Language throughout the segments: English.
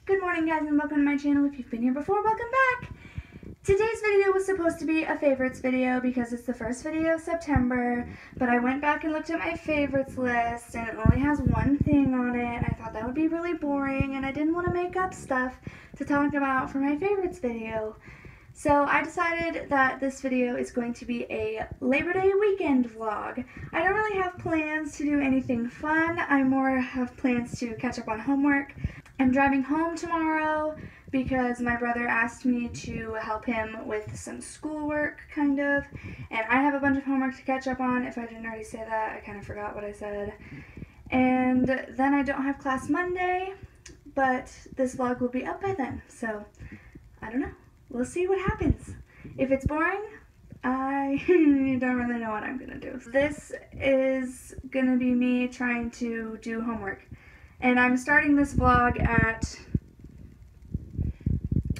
Good morning, guys, and welcome to my channel. If you've been here before, welcome back. Today's video was supposed to be a favorites video because it's the first video of September, but I went back and looked at my favorites list and it only has one thing on it, and I thought that would be really boring and I didn't want to make up stuff to talk about for my favorites video. So I decided that this video is going to be a Labor Day weekend vlog. I don't really have plans to do anything fun. I more have plans to catch up on homework. I'm driving home tomorrow because my brother asked me to help him with some schoolwork, kind of. And I have a bunch of homework to catch up on. If I didn't already say that, I kind of forgot what I said. And then I don't have class Monday, but this vlog will be up by then. So, I don't know. We'll see what happens. If it's boring, I don't really know what I'm gonna do. This is gonna be me trying to do homework. And I'm starting this vlog at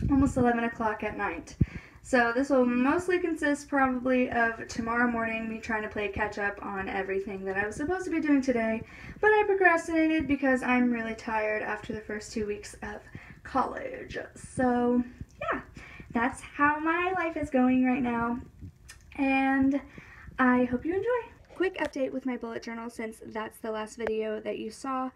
almost 11 o'clock at night. So this will mostly consist probably of tomorrow morning me trying to play catch up on everything that I was supposed to be doing today, but I procrastinated because I'm really tired after the first 2 weeks of college. So yeah, that's how my life is going right now, and I hope you enjoy. Quick update with my bullet journal since that's the last video that you saw.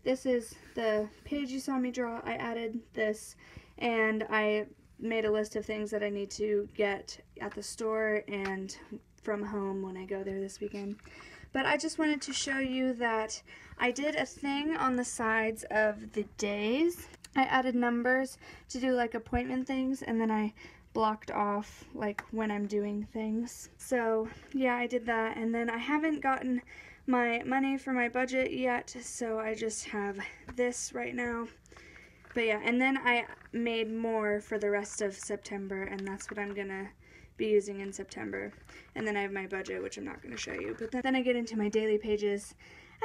This is the page you saw me draw. I added this and I made a list of things that I need to get at the store and from home when I go there this weekend. But I just wanted to show you that I did a thing on the sides of the days. I added numbers to do like appointment things, and then I blocked off like when I'm doing things. So yeah, I did that, and then I haven't gotten my money for my budget yet, so I just have this right now. But yeah, and then I made more for the rest of September, and that's what I'm gonna be using in September. And then I have my budget, which I'm not gonna show you, but then I get into my daily pages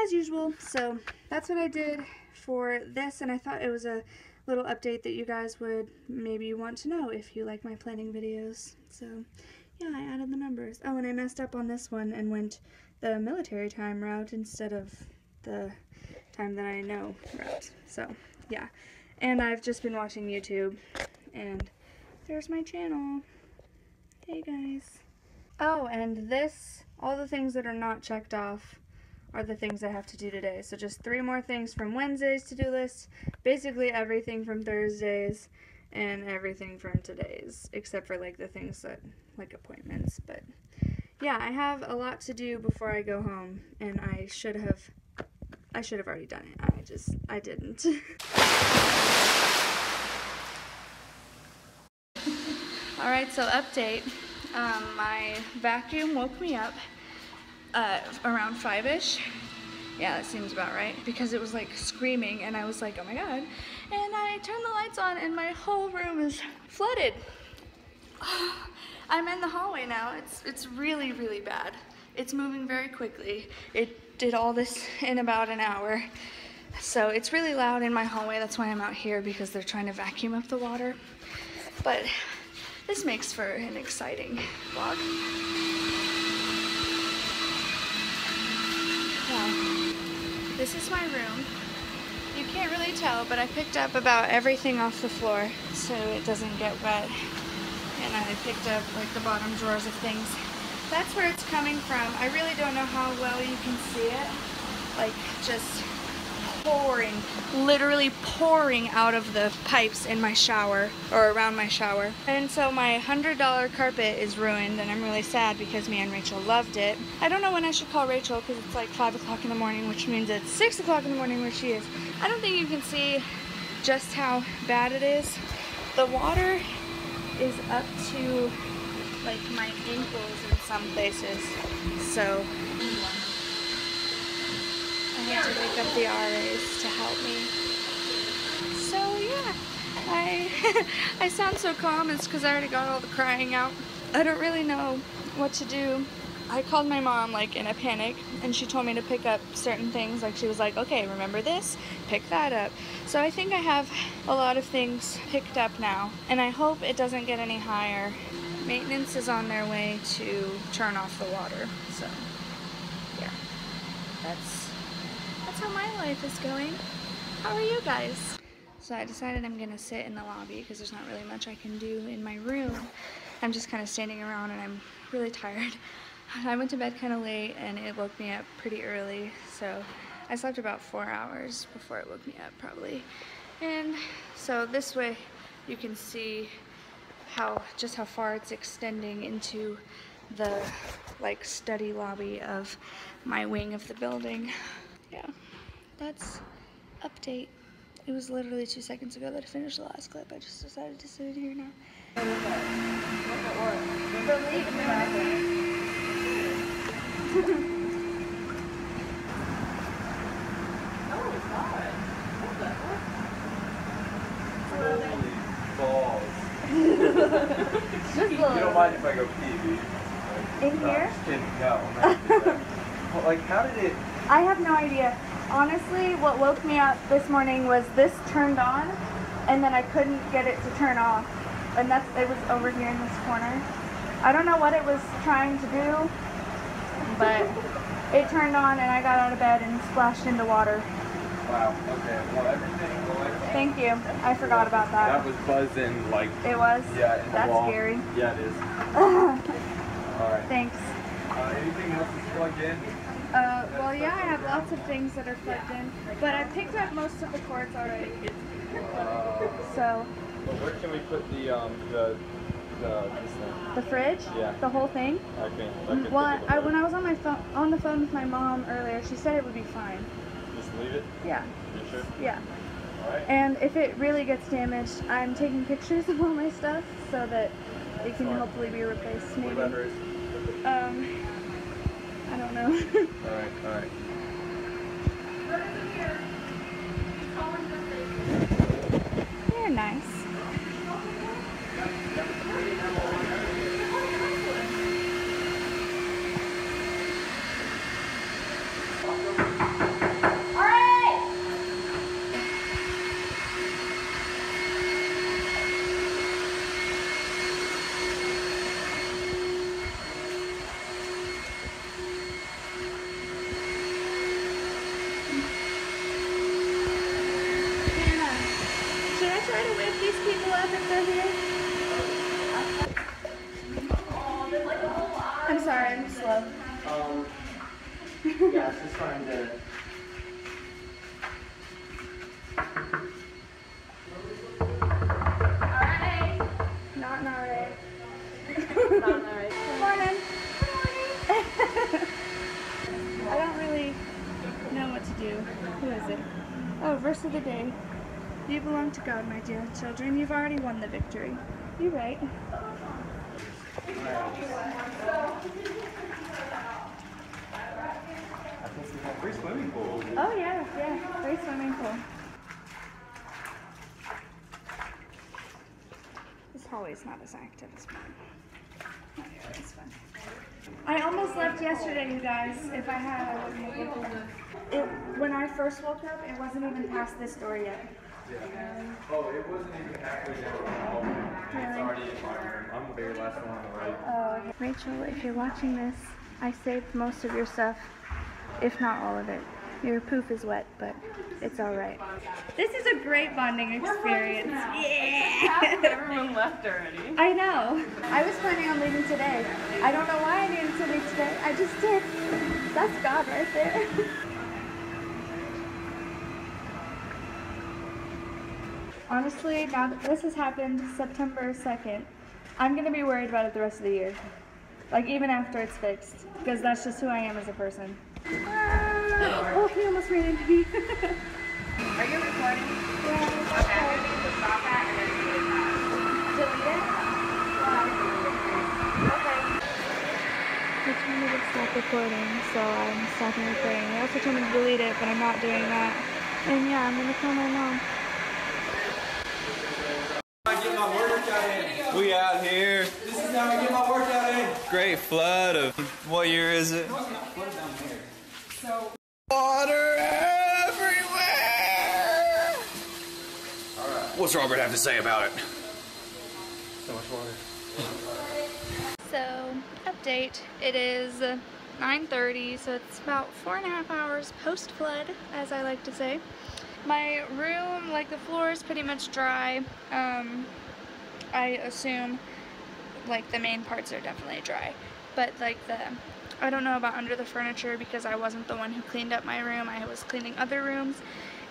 as usual. So that's what I did for this, and I thought it was a little update that you guys would maybe want to know if you like my planning videos. So yeah, I added the numbers. Oh, and I messed up on this one and went the military time route instead of the time that I know route. So yeah, and I've just been watching YouTube, and there's my channel. Hey guys. Oh, and this, all the things that are not checked off are the things I have to do today. So just 3 more things from Wednesday's to-do list, basically everything from Thursdays, and everything from today's, except for like the things that, like appointments. But yeah, I have a lot to do before I go home, and I should have already done it. I didn't. Alright, so update. My vacuum woke me up around 5-ish. Yeah, that seems about right, because it was like screaming and I was like, oh my god. And I turned the lights on and my whole room is flooded. I'm in the hallway now. It's really, really bad. It's moving very quickly. It did all this in about an hour. So it's really loud in my hallway. That's why I'm out here, because they're trying to vacuum up the water. But this makes for an exciting vlog. Well, this is my room. You can't really tell, but I picked up about everything off the floor so it doesn't get wet. And I picked up like the bottom drawers of things. That's where it's coming from. I really don't know how well you can see it. Like just pouring, literally pouring out of the pipes in my shower, or around my shower. And so my $100 carpet is ruined, and I'm really sad because me and Rachel loved it. I don't know when I should call Rachel because it's like 5 o'clock in the morning, which means it's 6 o'clock in the morning where she is. I don't think you can see just how bad it is. The water is up to like my ankles in some places, so I had to wake up the RAs to help me. So yeah, I sound so calm. It's because I already got all the crying out. I don't really know what to do. I called my mom like in a panic, and she told me to pick up certain things. Like she was like, okay, remember this? Pick that up. So I think I have a lot of things picked up now, and I hope it doesn't get any higher. Maintenance is on their way to turn off the water. So yeah, that's how my life is going. How are you guys? So I decided I'm gonna sit in the lobby because there's not really much I can do in my room. I'm just kind of standing around and I'm really tired. I went to bed kind of late and it woke me up pretty early, so I slept about 4 hours before it woke me up probably. And so this way you can see just how far it's extending into the like study lobby of my wing of the building. Yeah, that's update. It was literally 2 seconds ago that I finished the last clip. I just decided to sit in here now. You don't mind if I go pee, do you? In here? Just kidding. No, I'm not gonna do that. Well, like, how did it? I have no idea. Honestly, what woke me up this morning was this turned on, and then I couldn't get it to turn off. And it was over here in this corner. I don't know what it was trying to do, but it turned on and I got out of bed and splashed into water. Wow. Okay. Well, everything. Thank you. I forgot about that. That was buzzing like. It was? Yeah. In the That's wall. scary. Yeah, it is. All right. Thanks. Anything else that's plugged in? Well, yeah, I have lots of things that are plugged in, but I picked up most of the cords already. So. Well, where can we put this thing? The fridge? Yeah. The whole thing? Well, when I was on the phone with my mom earlier, she said it would be fine. Just leave it? Yeah. You sure? Yeah. All right. And if it really gets damaged, I'm taking pictures of all my stuff so that it can hopefully be replaced. Maybe. What about hers? I don't know. All right. You're nice. Try to wake these people up if they're here. I'm sorry, I'm slow. Yeah, it's just trying to. Alright. Not alright. Not alright. Good morning. I don't really know what to do. Who is it? Oh, verse of the day. You belong to God, my dear children. You've already won the victory. You're right. Free swimming pool. Oh yeah, free swimming pool. This hallway's not as active as mine. Oh yeah, it's fun. I almost left yesterday, you guys. If I had, I wouldn't have woken up. When I first woke up, it wasn't even past this door yet. Oh, it wasn't even halfway down the hallway. It's already in my room. I'm the very last one on the right. Oh, okay. Rachel, if you're watching this, I saved most of your stuff, if not all of it. Your poof is wet, but it's all right. This is a great bonding experience. Yeah! Everyone left already. I know. I was planning on leaving today. I don't know why I needed to leave today. I just did. That's God right there. Honestly, now that this has happened September 2nd, I'm going to be worried about it the rest of the year. Like, even after it's fixed. Because that's just who I am as a person. Oh, he almost ran into me. Are you recording? Yeah. Okay, I'm going to need to stop that and then delete that. Delete it? Okay. They told me to stop recording, so I'm stopping recording. They also told me to delete it, but I'm not doing that. And yeah, I'm going to call my mom. We out here. This is how I get my workout in. Great flood of what year is it? Water everywhere. All right. What's Robert have to say about it? So much water. So, update. It is 9:30, so it's about 4.5 hours post-flood, as I like to say. My room, like the floor is pretty much dry. I assume like the main parts are definitely dry, but like I don't know about under the furniture because I wasn't the one who cleaned up my room. I was cleaning other rooms,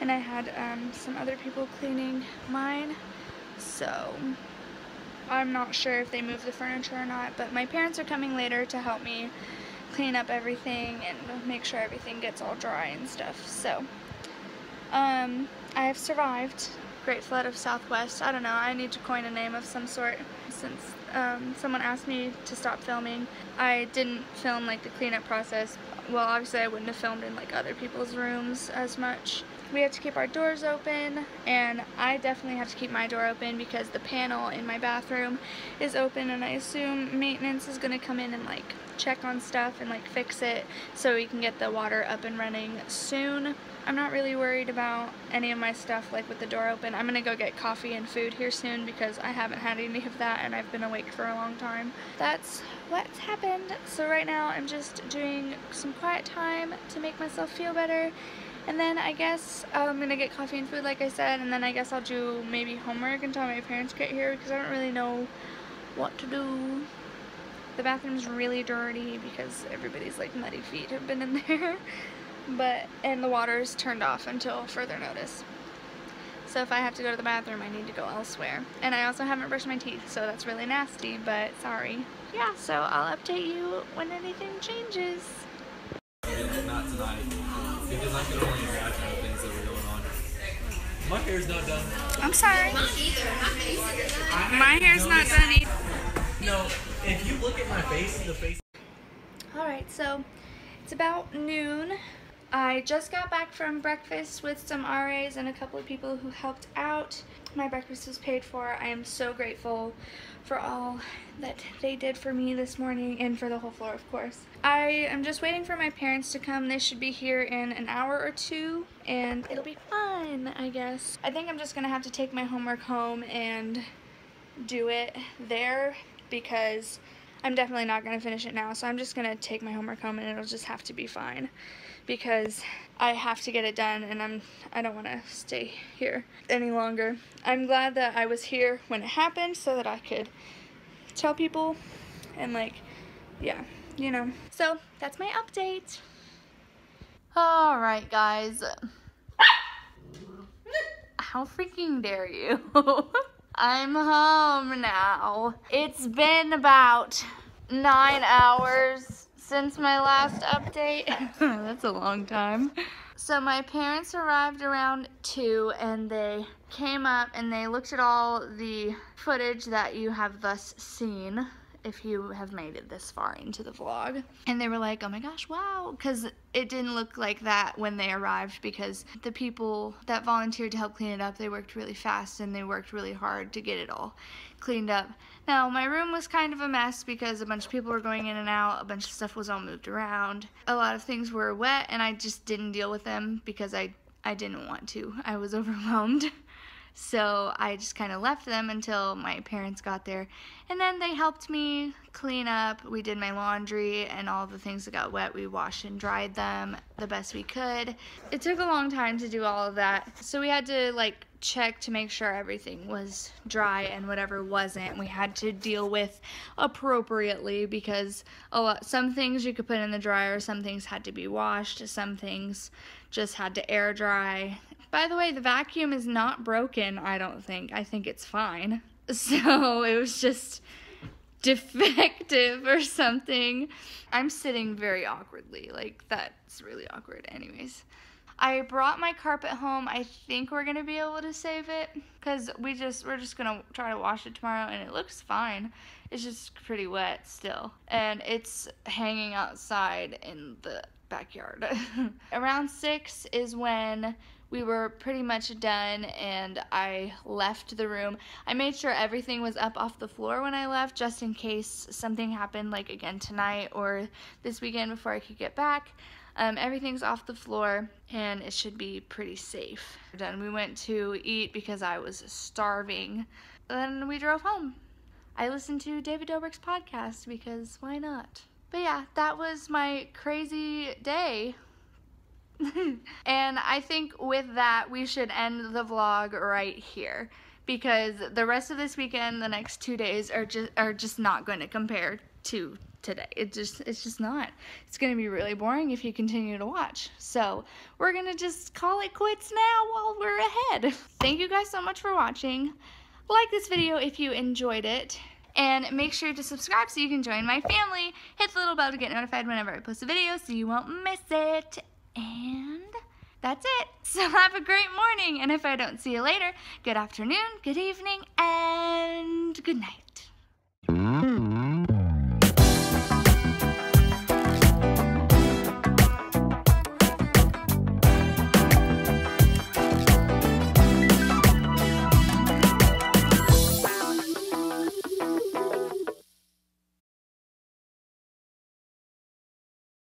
and I had some other people cleaning mine, so I'm not sure if they moved the furniture or not, but my parents are coming later to help me clean up everything and make sure everything gets all dry and stuff. So I have survived Great Flood of Southwest. I don't know, I need to coin a name of some sort since someone asked me to stop filming. I didn't film like the cleanup process. Well, obviously I wouldn't have filmed in like other people's rooms as much. We have to keep our doors open, and I definitely have to keep my door open because the panel in my bathroom is open, and I assume maintenance is gonna come in and like check on stuff and like fix it so we can get the water up and running soon. I'm not really worried about any of my stuff like with the door open. I'm gonna go get coffee and food here soon because I haven't had any of that and I've been awake for a long time. That's what's happened. So right now I'm just doing some quiet time to make myself feel better, and then I guess I'm gonna get coffee and food like I said, and then I guess I'll do maybe homework until my parents get here because I don't really know what to do. The bathroom's really dirty because everybody's like muddy feet have been in there. And the water's turned off until further notice. So if I have to go to the bathroom, I need to go elsewhere. And I also haven't brushed my teeth, so that's really nasty, but sorry. Yeah, so I'll update you when anything changes. Not tonight, because I could only imagine the things that were going on. My hair's not done. I'm sorry. My hair's not done either. No, if you look at my face, the face. Alright, so it's about noon. I just got back from breakfast with some RAs and a couple of people who helped out. My breakfast was paid for. I am so grateful for all that they did for me this morning and for the whole floor, of course. I am just waiting for my parents to come. They should be here in an hour or two and it'll be fun, I guess. I think I'm just gonna have to take my homework home and do it there because I'm definitely not going to finish it now, so I'm just going to take my homework home and it'll just have to be fine because I have to get it done and I don't want to stay here any longer. I'm glad that I was here when it happened so that I could tell people and like, yeah, you know. So that's my update. Alright guys. How freaking dare you? I'm home now. It's been about 9 hours since my last update. That's a long time. So my parents arrived around 2 and they came up and they looked at all the footage that you have thus seen if you have made it this far into the vlog. And they were like, oh my gosh, wow, because it didn't look like that when they arrived because the people that volunteered to help clean it up, they worked really fast and they worked really hard to get it all cleaned up. Now, my room was kind of a mess because a bunch of people were going in and out, a bunch of stuff was all moved around. A lot of things were wet and I just didn't deal with them because I didn't want to. I was overwhelmed. So I just kind of left them until my parents got there. And then they helped me clean up. We did my laundry and all the things that got wet. We washed and dried them the best we could. It took a long time to do all of that. So we had to like check to make sure everything was dry and whatever wasn't we had to deal with appropriately because some things you could put in the dryer, some things had to be washed, some things just had to air dry. By the way, the vacuum is not broken, I don't think. I think it's fine. So it was just defective or something. I'm sitting very awkwardly. Like, that's really awkward. Anyways. I brought my carpet home. I think we're going to be able to save it because we're just going to try to wash it tomorrow and it looks fine. It's just pretty wet still. And it's hanging outside in the backyard. Around 6 is when we were pretty much done and I left the room. I made sure everything was up off the floor when I left just in case something happened like again tonight or this weekend before I could get back. Everything's off the floor and it should be pretty safe. Done. We went to eat because I was starving. Then we drove home. I listened to David Dobrik's podcast because why not? But yeah, that was my crazy day. And I think with that, we should end the vlog right here, because the rest of this weekend, the next 2 days, are just not going to compare to today. It's just not. It's going to be really boring if you continue to watch. So we're going to just call it quits now while we're ahead. Thank you guys so much for watching. Like this video if you enjoyed it. And make sure to subscribe so you can join my family. Hit the little bell to get notified whenever I post a video so you won't miss it. And that's it. So have a great morning. And if I don't see you later, good afternoon, good evening, and good night.